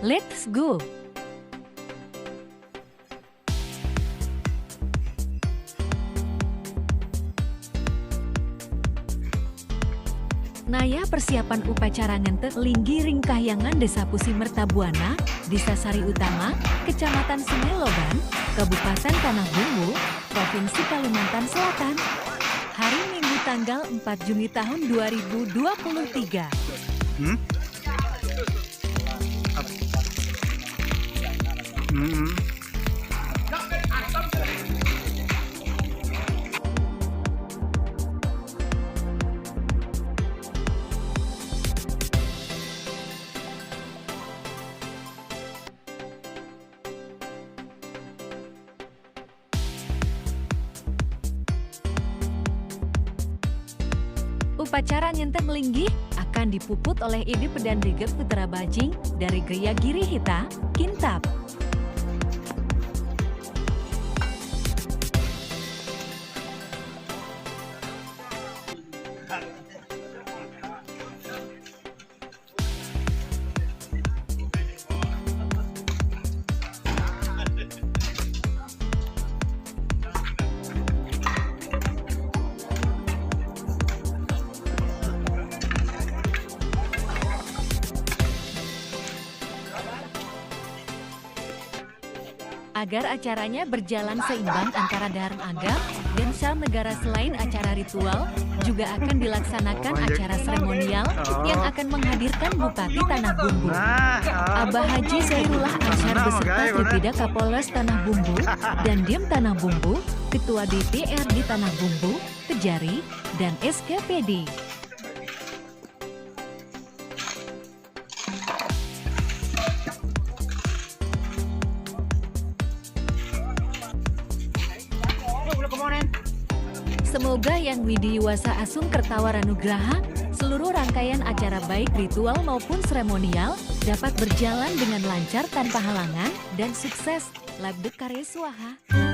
Let's go! Naya persiapan upacara ngente Linggi Ring Kahyangan Desa Pusi Mertabuana, Desa Sari Utama, Kecamatan Sungai Loban, Kabupaten Tanah Bumbu, Provinsi Kalimantan Selatan. Hari Minggu tanggal 4 Juni tahun 2023. Upacara Nyentem Linggih akan dipuput oleh Ide Pedandege Putra Bajing dari Gria Girihita, Kintab. Agar acaranya berjalan seimbang antara Dharma Agam dan Syam negara selain acara ritual, juga akan dilaksanakan acara seremonial yang akan menghadirkan Bupati Tanah Bumbu. Abah Haji Zairullah Ansyar beserta Tripida Kapolres Tanah Bumbu dan Dim Tanah Bumbu, Ketua DPRD Tanah Bumbu, Kejari, dan SKPD. Semoga Yang Widiwasa Asung Kertawaranugraha, seluruh rangkaian acara baik ritual maupun seremonial dapat berjalan dengan lancar tanpa halangan dan sukses. Labdek Karya Swaha.